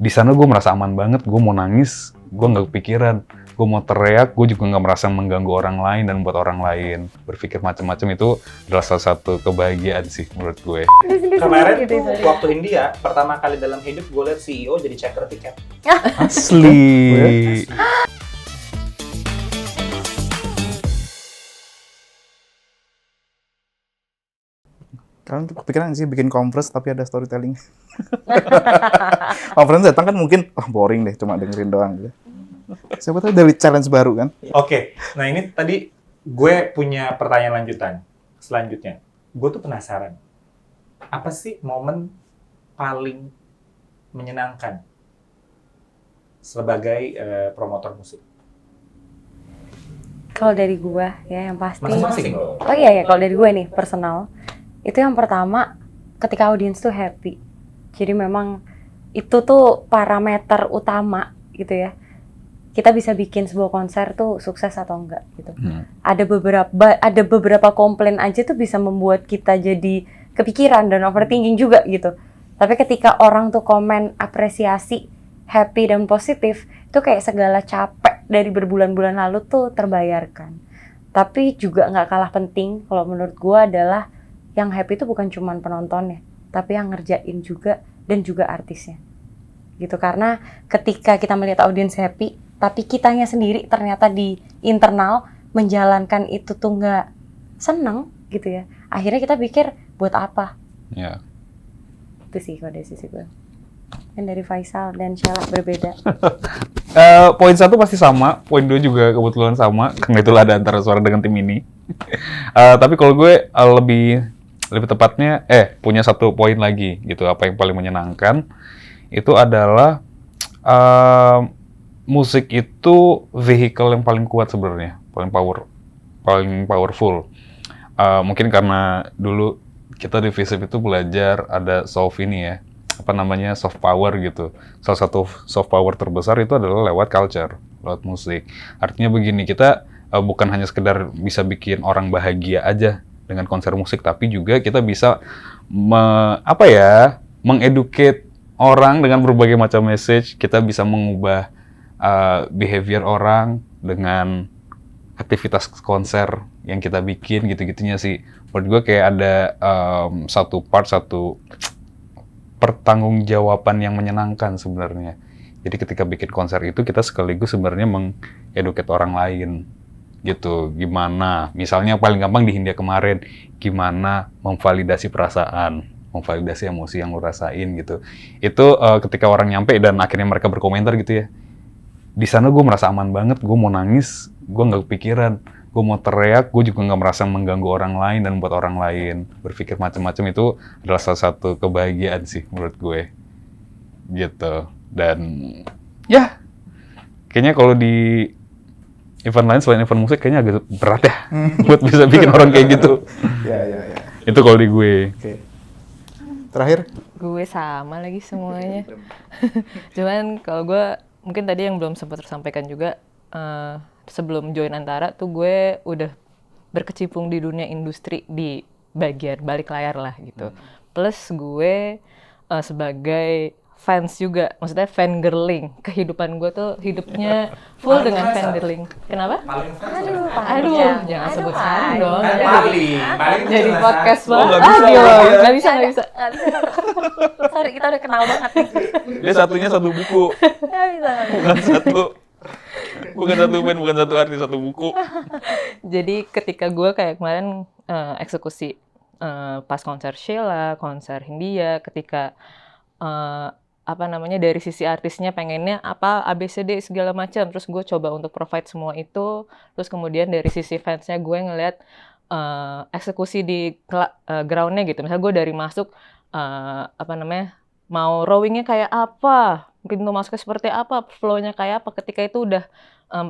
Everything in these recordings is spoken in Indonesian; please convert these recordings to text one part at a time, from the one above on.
Di sana gue merasa aman banget, gue mau nangis, gue nggak kepikiran, gue mau teriak, gue juga nggak merasa mengganggu orang lain dan buat orang lain. Berpikir macam-macam itu adalah salah satu kebahagiaan sih menurut gue. Kemarin tuh waktu India, pertama kali dalam hidup gue liat CEO jadi checker tiket. Asli. Kalian tuh kepikiran sih bikin conference tapi ada storytelling. Conference datang kan mungkin boring deh cuma dengerin doang gitu. Siapa tahu dari challenge baru kan. Oke, nah ini tadi gue punya pertanyaan lanjutan. Selanjutnya, gue tuh penasaran. Apa sih momen paling menyenangkan sebagai promotor musik? Kalau dari gue ya yang pasti. Masing-masing. Oh iya ya, kalau dari gue nih personal, itu yang pertama ketika audiens tuh happy. Jadi memang itu tuh parameter utama gitu ya. Kita bisa bikin sebuah konser tuh sukses atau enggak gitu. Ada beberapa komplain aja tuh bisa membuat kita jadi kepikiran dan overthinking juga gitu. Tapi ketika orang tuh komen apresiasi, happy dan positif, itu kayak segala capek dari berbulan-bulan lalu tuh terbayarkan. Tapi juga nggak kalah penting kalau menurut gue adalah yang happy itu bukan cuma penontonnya, tapi yang ngerjain juga dan juga artisnya. Gitu, karena ketika kita melihat audiens happy, tapi kitanya sendiri ternyata di internal menjalankan itu tuh nggak seneng gitu ya. Akhirnya kita pikir buat apa? Ya. Itu sih kalau dari sisi gue. Dan dari Faisal dan Sheila berbeda. Poin 1 pasti sama, poin 2 juga kebetulan sama, karena itulah ada antara suara dengan tim ini. Tapi kalau gue lebih tepatnya punya satu poin lagi gitu. Apa yang paling menyenangkan itu adalah musik itu vehicle yang paling kuat sebenarnya, paling powerful. Mungkin karena dulu kita di FISIP itu belajar ada soft power gitu. Salah satu soft power terbesar itu adalah lewat culture, lewat musik. Artinya begini, kita bukan hanya sekedar bisa bikin orang bahagia aja dengan konser musik, tapi juga kita bisa mengeducate orang dengan berbagai macam message. Kita bisa mengubah behavior orang dengan aktivitas konser yang kita bikin gitu-gitunya sih. Menurut gue kayak ada satu pertanggungjawaban yang menyenangkan sebenarnya. Jadi ketika bikin konser itu kita sekaligus sebenarnya mengeduket orang lain gitu. Gimana, misalnya paling gampang di Hindia kemarin, gimana memvalidasi perasaan, memvalidasi emosi yang lo rasain gitu. Itu ketika orang nyampe dan akhirnya mereka berkomentar gitu ya. Di sana gue merasa aman banget, gue mau nangis, gue nggak kepikiran, gue mau teriak, gue juga nggak merasa mengganggu orang lain dan buat orang lain. Berpikir macam-macam itu adalah salah satu kebahagiaan sih menurut gue, gitu. Dan ya, kayaknya kalau di event lain selain event musik kayaknya agak berat ya buat bisa bikin orang kayak gitu. Ya. Itu kalau di gue. Oke. Terakhir? Gue sama lagi semuanya. Cuman kalau gue mungkin tadi yang belum sempat tersampaikan juga, sebelum join Antara tuh gue udah berkecimpung di dunia industri di bagian balik layar lah gitu. Plus gue sebagai fans juga, maksudnya fangirling. Kehidupan gue tuh hidupnya full dengan fangirling. Kenapa? Aduh, jangan sebut sekarang dong. Jadi podcast banget. Nggak bisa. Sorry, kita udah kenal banget nih. Dia satunya satu buku. Nggak bisa. Bukan satu band, bukan satu artis, satu buku. Jadi ketika gue kayak kemarin eksekusi pas konser Sheila, konser Hindia, ketika dari sisi artisnya pengennya apa ABCD segala macam, terus gue coba untuk provide semua itu, terus kemudian dari sisi fansnya gue ngelihat eksekusi di groundnya gitu. Misalnya gue dari masuk mau rowingnya kayak apa, pintu masuknya seperti apa, flow-nya kayak apa, ketika itu udah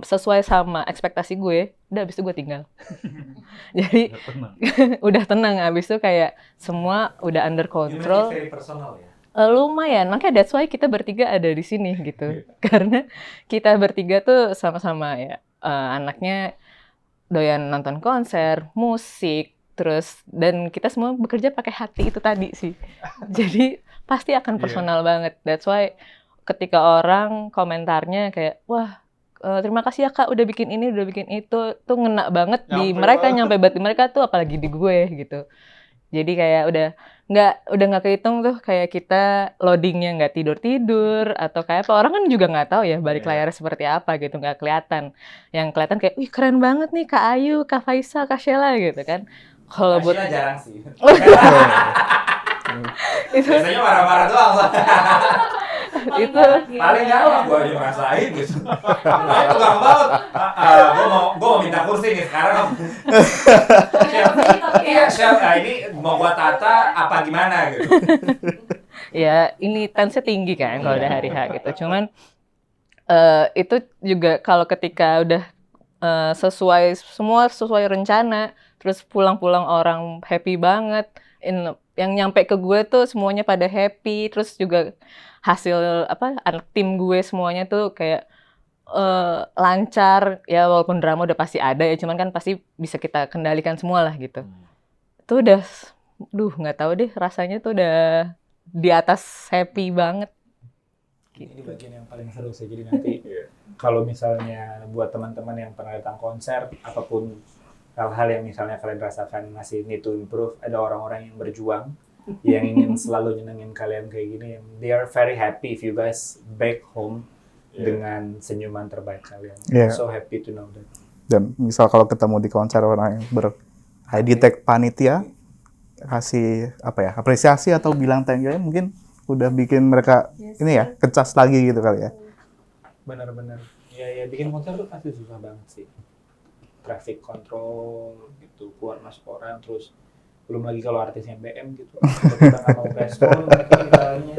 sesuai sama ekspektasi gue, udah abis itu gue tinggal. Jadi udah tenang, abis itu kayak semua udah under control. Very personal ya? Lumayan, makanya that's why kita bertiga ada di sini gitu. Karena kita bertiga tuh sama-sama ya, anaknya doyan nonton konser, musik, terus dan kita semua bekerja pakai hati itu tadi sih. Jadi pasti akan personal banget. That's why ketika orang komentarnya kayak, wah terima kasih ya Kak udah bikin ini, udah bikin itu, tuh ngena banget di mereka, nyampe banget di mereka tuh, apalagi di gue gitu. Jadi kayak udah nggak kehitung tuh kayak kita loadingnya nggak tidur atau kayak apa, orang kan juga nggak tahu ya balik layar seperti apa gitu, nggak kelihatan. Yang kelihatan kayak, wih keren banget nih Kak Ayu, Kak Faisal, Kak Sheila gitu kan. Kalau buat Asyik jarang sih. itu Biasanya marah-marah doang. itu Paling galak gue aja ngerasain gitu. Nah, itu gampang banget. Gue mau minta kursi nih sekarang. Iya, chef. Ini mau gua tata apa gimana gitu. ya ini tensinya tinggi kan kalau udah hari H gitu. Cuman itu juga kalau ketika udah semua sesuai rencana, terus pulang-pulang orang happy banget, yang nyampe ke gue tuh semuanya pada happy, terus juga hasil anak tim gue semuanya tuh kayak lancar ya, walaupun drama udah pasti ada ya, cuman kan pasti bisa kita kendalikan semua lah gitu. Itu udah, nggak tahu deh, rasanya tuh udah di atas happy banget. Ini bagian yang paling seru sih. Jadi nanti kalau misalnya buat teman-teman yang pernah datang konser, apapun hal-hal yang misalnya kalian rasakan masih need to improve, ada orang-orang yang berjuang, yang ingin selalu nyenengin kalian kayak gini, yang they are very happy if you guys back home dengan senyuman terbaik kalian. So happy to know that. Dan misal kalau ketemu di konser orang yang high tag panitia, kasih apresiasi atau bilang thank you, mungkin udah bikin mereka ini ya kecas lagi gitu kali ya. Benar-benar. Ya bikin konser tuh pasti susah banget sih. Traffic control gitu, keluar masuk orang, terus belum lagi kalau artisnya BM gitu. Kita nggak mau respon misalnya.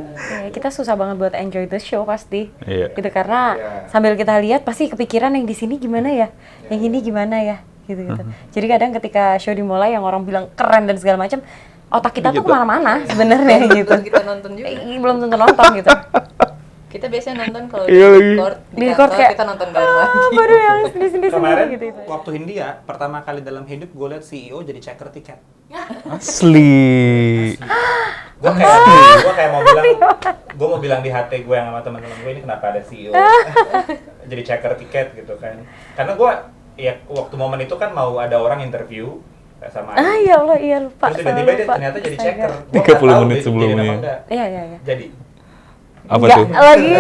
Kita susah banget buat enjoy the show pasti. Gitu, karena Iya. sambil kita lihat pasti kepikiran yang di sini gimana ya, yang ini gimana ya, gitu. Jadi kadang ketika show dimulai yang orang bilang keren dan segala macam, otak kita tuh kemana-mana sebenarnya gitu. Kita nonton juga. Belum tentu nonton gitu. Kita biasanya nonton kalau Iya lagi. di record kantor kayak, kita nonton bareng lagi. Baru yang sendiri-sendiri Kemarin gitu. waktu Hindia, pertama kali dalam hidup gue liat CEO jadi checker tiket. Asli. Gue kayak mau bilang di hati gue yang sama teman-teman gue, ini kenapa ada CEO jadi checker tiket gitu kan? Karena gue ya waktu momen itu kan mau ada orang interview sama Ya Allah, iya lupa. terus tiba-tiba dia ternyata jadi checker. 30 menit sebelumnya. Iya. Jadi Apa Nggak tuh? lagi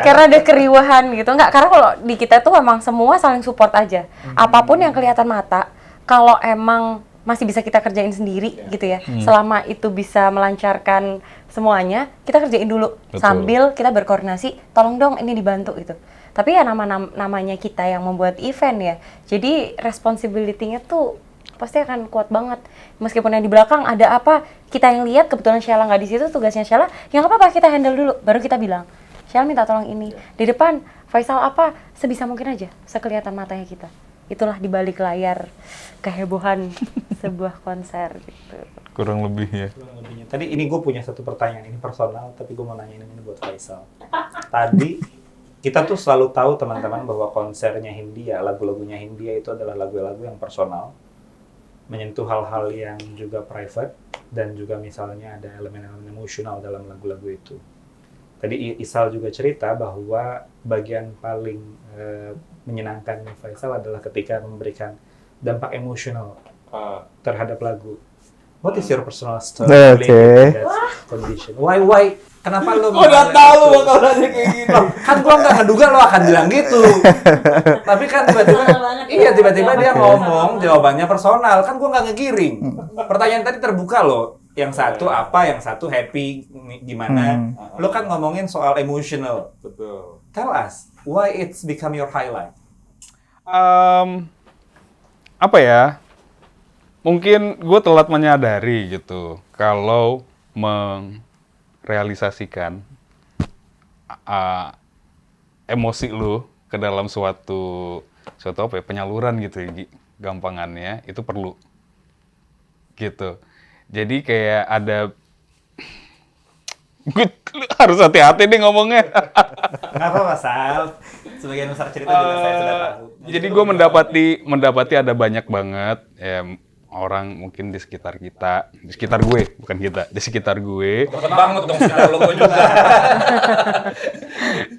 karena ada keriuhan gitu. Enggak, karena kalau di kita tuh emang semua saling support aja. Apapun yang kelihatan mata, kalau emang masih bisa kita kerjain sendiri gitu ya. Selama itu bisa melancarkan semuanya, kita kerjain dulu. Betul. Sambil kita berkoordinasi, tolong dong ini dibantu gitu. Tapi ya namanya kita yang membuat event ya. Jadi responsibility-nya tuh pasti akan kuat banget. Meskipun yang di belakang ada apa, kita yang lihat, kebetulan Sheila nggak di situ, tugasnya Sheila, yang apa-apa kita handle dulu, baru kita bilang, Sheila minta tolong ini. Di depan, Faisal apa, sebisa mungkin aja, sekelihatan matanya kita. Itulah di balik layar kehebohan sebuah konser gitu. Kurang lebih ya. lebihnya. Tadi ini gue punya satu pertanyaan, ini personal, tapi gue mau nanyain ini buat Faisal. Tadi kita tuh selalu tahu teman-teman bahwa konsernya Hindia, lagu-lagunya Hindia itu adalah lagu-lagu yang personal, menyentuh hal-hal yang juga private, dan juga misalnya ada elemen-elemen emosional dalam lagu-lagu itu. Tadi Isal juga cerita bahwa bagian paling menyenangkan Faisal adalah ketika memberikan dampak emosional terhadap lagu. What is your personal story related to that condition? Why? Kenapa lo? Udah tahu bakal nanya kayak gini. Kan gua nggak ngeduga lo akan bilang gitu. Tapi kan tiba-tiba dia ngomong jawabannya personal. Kan gua nggak ngegiring. Pertanyaan tadi terbuka loh. Yang satu apa, yang satu happy gimana. Lo kan ngomongin soal emotional. Betul. Tell us why it's become your highlight. Apa ya? Mungkin gue telat menyadari gitu kalau merealisasikan emosi lu ke dalam suatu apa ya, penyaluran gitu ya, gampangannya itu perlu gitu. Jadi kayak ada gue harus hati-hati nih ngomongnya. Nggak apa-apa, Sal. Sebagian besar cerita juga saya sudah tahu. Jadi gue mendapati ada banyak banget ya, orang mungkin di sekitar kita, di sekitar gue, bukan kita, di sekitar gue. Cepet banget dong sekitar lo juga.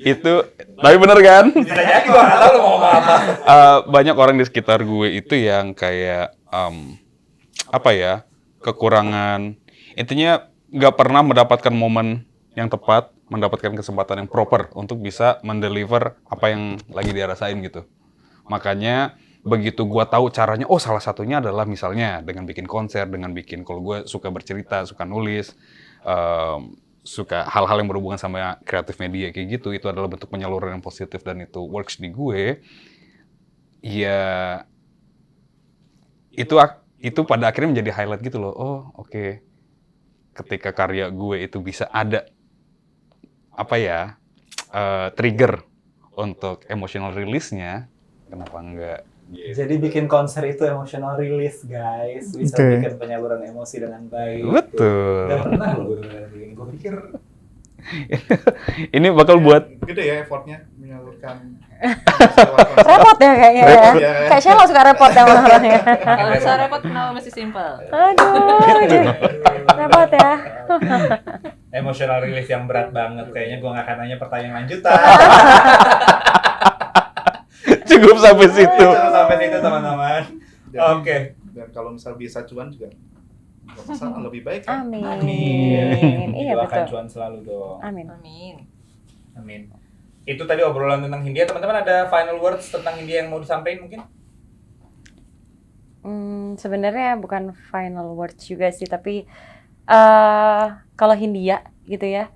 Itu, tapi bener kan? Bisa jadi gue nggak tahu lo mau ngomong apa. Banyak orang di sekitar gue itu yang kayak apa ya, kekurangan. Intinya nggak pernah mendapatkan momen yang tepat, mendapatkan kesempatan yang proper untuk bisa mendeliver apa yang lagi dia rasain gitu. Makanya begitu gue tahu caranya, oh salah satunya adalah misalnya dengan bikin konser, dengan bikin, kalau gue suka bercerita, suka nulis, suka hal-hal yang berhubungan sama kreatif media kayak gitu, itu adalah bentuk penyaluran yang positif dan itu works di gue. Ya itu pada akhirnya menjadi highlight gitu loh. Oh oke. Ketika karya gue itu bisa ada apa ya, trigger untuk emotional release-nya, kenapa enggak? Jadi bikin konser itu emotional release guys, bisa Oke. bikin penyaluran emosi dengan baik. Betul. Gak pernah loh gue pikir Ini bakal buat Gede ya effortnya menyalurkan. Repot ya kayaknya ya. Repot ya. Kayak Sheila suka repot ya orangnya. Kalau bisa repot kenapa masih simpel? Aduh, repot ya. emotional release yang berat banget. Kayaknya gue gak akan nanya pertanyaan lanjutan. cukup sampai situ. Jangan sampai situ teman-teman. Oke. Dan kalau misal bisa cuan juga nggak masalah, lebih baik ya. Amin. Iya Doakan betul. cuan selalu dong. Amin. Amin. Amin. Itu tadi obrolan tentang Hindia. Teman-teman ada final words tentang Hindia yang mau disampaikan mungkin? Sebenarnya bukan final words juga sih, tapi kalau Hindia gitu ya,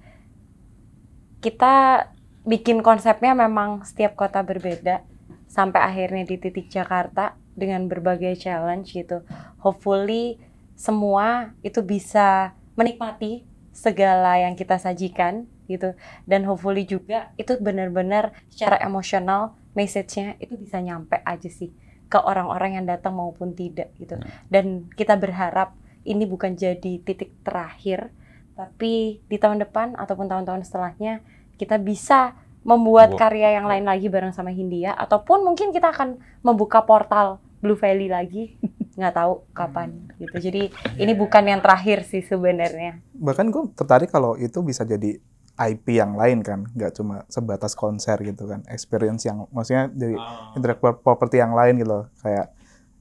kita bikin konsepnya memang setiap kota berbeda sampai akhirnya di titik Jakarta dengan berbagai challenge gitu. Hopefully semua itu bisa menikmati segala yang kita sajikan gitu, dan hopefully juga itu benar-benar secara emosional message-nya itu bisa nyampe aja sih ke orang-orang yang datang maupun tidak gitu. Dan kita berharap ini bukan jadi titik terakhir, tapi di tahun depan ataupun tahun-tahun setelahnya kita bisa membuat karya yang lain lagi bareng sama Hindia, ataupun mungkin kita akan membuka portal Blue Valley lagi, nggak tahu kapan gitu. Jadi ini bukan yang terakhir sih sebenarnya. Bahkan gue tertarik kalau itu bisa jadi IP yang lain kan, nggak cuma sebatas konser gitu kan, experience yang maksudnya dari intellectual property yang lain gitu loh. Kayak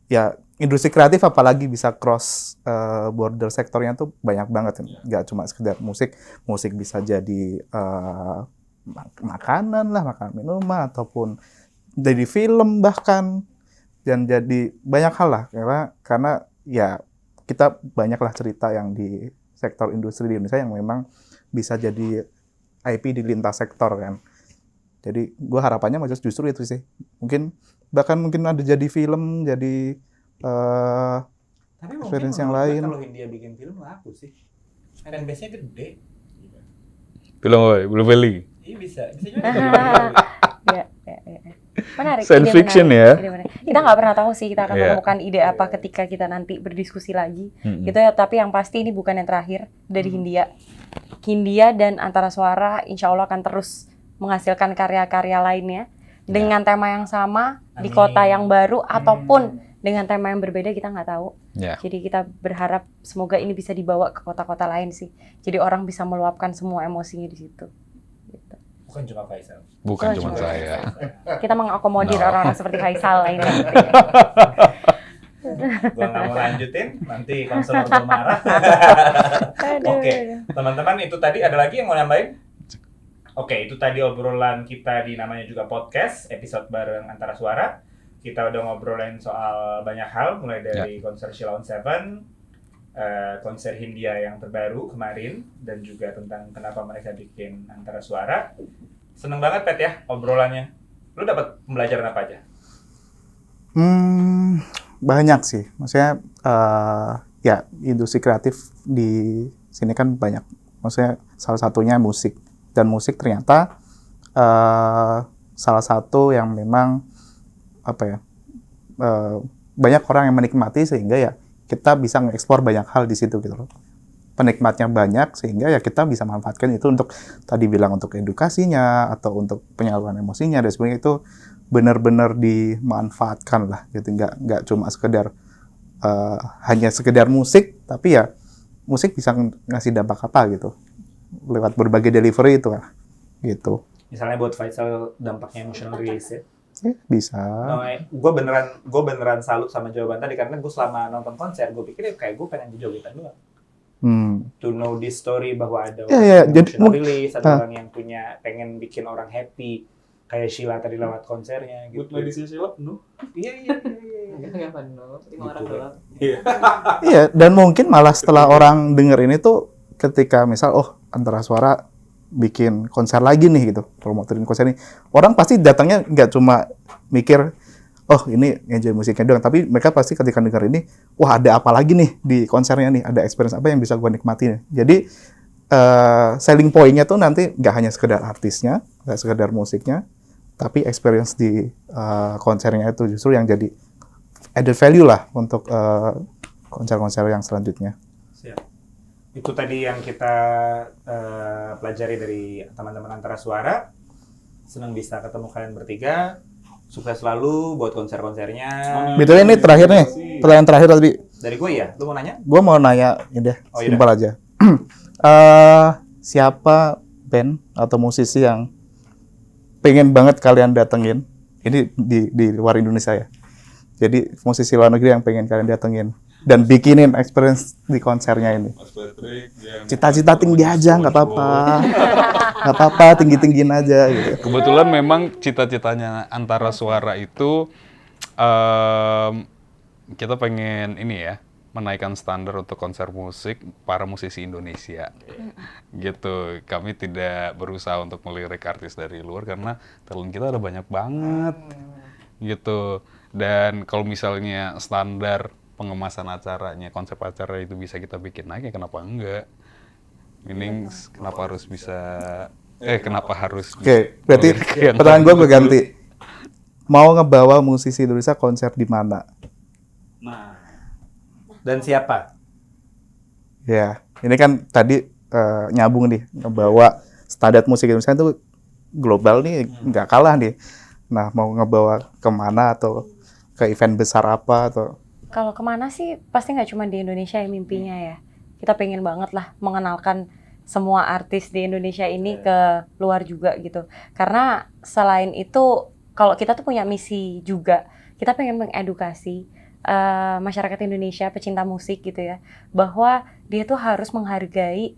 ya industri kreatif apalagi bisa cross border sektornya tuh banyak banget kan, nggak cuma sekedar musik bisa jadi makanan lah, makanan minuman, ataupun dari film bahkan, dan jadi banyak hal lah, karena ya kita banyaklah cerita yang di sektor industri di Indonesia yang memang bisa jadi IP di lintas sektor kan. Jadi gue harapannya justru itu sih, mungkin ada jadi film, jadi Tapi mungkin experience yang menurut gue lain. kalau Hindia bikin film laku sih. Fanbase-nya gede. Film apa? Blue Valley. Iya bisa juga. Ya. Menarik. Science ide fiction menarik, ya. ide menarik. Kita nggak pernah tahu sih kita akan Iya. menemukan ide apa ketika kita nanti berdiskusi lagi, gitu ya. Tapi yang pasti ini bukan yang terakhir dari Hindia. Hindia dan Antara Suara insya Allah akan terus menghasilkan karya-karya lainnya dengan tema yang sama di Amin. kota yang baru ataupun dengan tema yang berbeda, kita nggak tahu. Ya. Jadi kita berharap semoga ini bisa dibawa ke kota-kota lain sih. Jadi orang bisa meluapkan semua emosinya di situ. Gitu. Bukan cuma Faisal. Bukan Bukan cuma cuma saya. Kita mengakomodir No. orang-orang seperti Faisal ini. Gua nggak mau lanjutin, nanti konselor gue marah. Aduh. Oke, teman-teman itu tadi ada lagi yang mau nambahin? Oke, itu tadi obrolan kita di namanya juga podcast, episode bareng Antara Suara. Kita udah ngobrolin soal banyak hal, mulai dari konser Sheila on Seven, konser Hindia yang terbaru kemarin, dan juga tentang kenapa mereka bikin Antara Suara. Seneng banget Pet ya obrolannya. Lu dapat pembelajaran apa aja? Banyak sih, maksudnya ya industri kreatif di sini kan banyak, maksudnya salah satunya musik, dan musik ternyata salah satu yang memang banyak orang yang menikmati, sehingga ya kita bisa ngeksplor banyak hal di situ gitu loh. Penikmatnya banyak, sehingga ya kita bisa manfaatkan itu untuk tadi bilang untuk edukasinya atau untuk penyaluran emosinya dan sebagainya, itu benar-benar dimanfaatkan lah gitu, nggak cuma sekedar hanya sekedar musik, tapi ya musik bisa ngasih dampak apa gitu lewat berbagai delivery itu lah gitu. Misalnya buat Faisal dampaknya emotional release ya. Bisa. No, gue beneran salut sama jawaban tadi karena gue selama nonton konser gue pikir kayak gue pengen jogetan doang. To know this story bahwa ada orang Iya, yang jadi emotional release, ada orang yang pengen bikin orang happy kayak Sheila tadi lewat konsernya gitu. Good Lady Sheila penuh. Iya. Enggak penuh, Gitu, orang doang. Iya, dan mungkin malah setelah orang denger ini tuh ketika misal Antara Suara bikin konser lagi nih gitu, promoterin konser ini, orang pasti datangnya nggak cuma mikir ini enjoy musiknya doang, tapi mereka pasti ketika denger ini, wah ada apa lagi nih di konsernya nih, ada experience apa yang bisa gue nikmatin. Jadi selling point-nya tuh nanti nggak hanya sekedar artisnya, nggak sekedar musiknya, tapi experience di konsernya itu justru yang jadi added value lah untuk konser-konser yang selanjutnya. Siap. Itu tadi yang kita pelajari dari teman-teman Antara Suara. Senang bisa ketemu kalian bertiga. Sukses selalu buat konser-konsernya. Betul, ini terakhir nih, pertanyaan terakhir tadi. Dari gue ya, lu mau nanya? Gue mau nanya, ini deh, Oh, simpel aja. Siapa band atau musisi yang pengen banget kalian datengin? Ini di luar Indonesia ya. Jadi musisi luar negeri yang pengen kalian datengin dan bikinin experience di konsernya ini. Cita-cita tinggi aja, nggak apa-apa. Nggak apa-apa, tinggi-tinggiin aja gitu. Kebetulan memang cita-citanya Antara Suara itu kita pengen menaikkan standar untuk konser musik para musisi Indonesia. Gitu. Kami tidak berusaha untuk melirik artis dari luar karena talent kita ada banyak banget. Gitu. Dan kalau misalnya standar pengemasan acaranya, konsep acara itu bisa kita bikin naik, ya kenapa enggak? Meaning kenapa harus Oke, berarti yang pertanyaan gue ganti. Mau ngebawa musisi Indonesia konser di mana? Nah. Dan siapa? Ya, ini kan tadi nyambung nih, ngebawa standar musik Indonesia itu global nih, nggak kalah nih. Nah, mau ngebawa kemana atau ke event besar apa atau? Kalau kemana sih pasti nggak cuma di Indonesia ya mimpinya ya. Kita pengen banget lah mengenalkan semua artis di Indonesia ini ke luar juga gitu. Karena selain itu, kalau kita tuh punya misi juga, kita pengen mengedukasi masyarakat Indonesia, pecinta musik gitu ya, bahwa dia tuh harus menghargai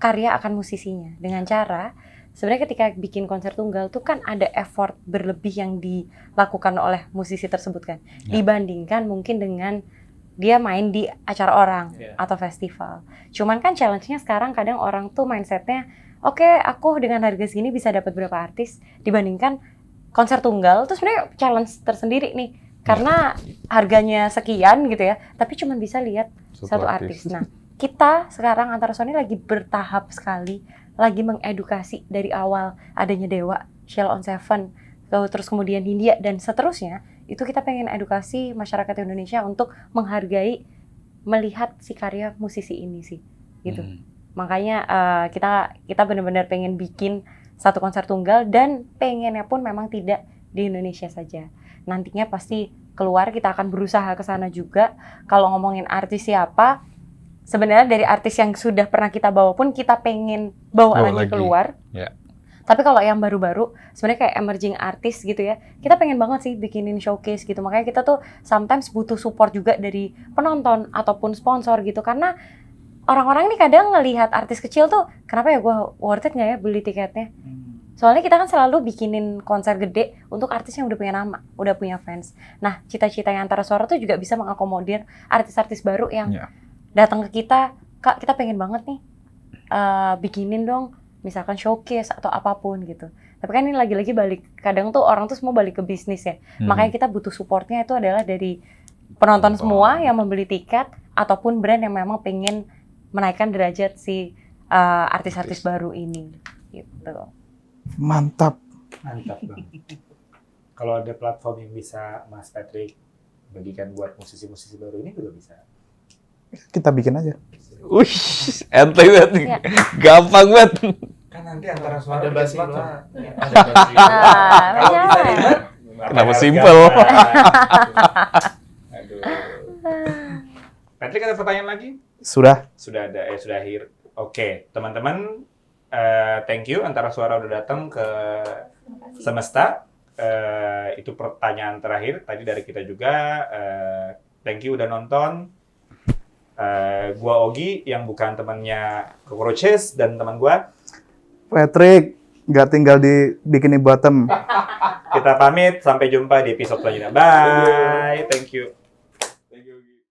karya akan musisinya dengan cara sebenarnya ketika bikin konser tunggal tuh kan ada effort berlebih yang dilakukan oleh musisi tersebut kan, dibandingkan mungkin dengan dia main di acara orang atau festival. Cuman kan challenge-nya sekarang kadang orang tuh mindset-nya, oke, aku dengan harga segini bisa dapat berapa artis, dibandingkan konser tunggal tuh sebenarnya challenge tersendiri nih, karena harganya sekian gitu ya, tapi cuma bisa lihat satu artis. Nah, kita sekarang Antara Sony lagi bertahap sekali, lagi mengedukasi dari awal adanya Dewa, Sheila on 7, terus kemudian Hindia dan seterusnya. Itu kita pengen edukasi masyarakat Indonesia untuk menghargai, melihat si karya musisi ini sih, gitu. Makanya kita benar-benar pengen bikin satu konser tunggal dan pengennya pun memang tidak di Indonesia saja. Nantinya pasti keluar, kita akan berusaha ke sana juga. Kalau ngomongin artis siapa, sebenarnya dari artis yang sudah pernah kita bawa pun kita pengen bawa lagi keluar. Ya. Tapi kalau yang baru-baru, sebenarnya kayak emerging artist gitu ya, kita pengen banget sih bikinin showcase gitu. Makanya kita tuh sometimes butuh support juga dari penonton ataupun sponsor gitu. Karena orang-orang ini kadang ngelihat artis kecil tuh, kenapa ya gue worth it nggak ya beli tiketnya? Soalnya kita kan selalu bikinin konser gede untuk artis yang udah punya nama, udah punya fans. Nah, cita-cita yang Antara Suara tuh juga bisa mengakomodir artis-artis baru yang datang ke kita, Kak, kita pengen banget nih bikinin dong, misalkan showcase atau apapun gitu. Tapi kan ini lagi-lagi balik, kadang tuh orang tuh semua balik ke bisnis ya. Makanya kita butuh supportnya itu adalah dari penonton semua yang membeli tiket, ataupun brand yang memang pengen menaikkan derajat si artis-artis baru ini gitu. Mantap. Mantap banget. Kalau ada platform yang bisa Mas Patrick bagikan buat musisi-musisi baru ini juga bisa. Kita bikin aja. Wih, enteng banget nih. Gampang banget. Kan nanti Antara Suara Ada basi platform. lah. Kalau bisa ribet, Kenapa harus simple? gampang. Aduh. Patrick ada pertanyaan lagi? Sudah. Sudah ada, sudah akhir. Oke, teman-teman, Thank you Antara Suara udah datang ke Semesta. Itu pertanyaan terakhir tadi dari kita juga. Thank you udah nonton. Gua Ogi yang bukan temannya Cockroaches dan teman gua. Patrick, nggak tinggal di Bikini Bottom. Kita pamit, sampai jumpa di episode selanjutnya. Bye, thank you.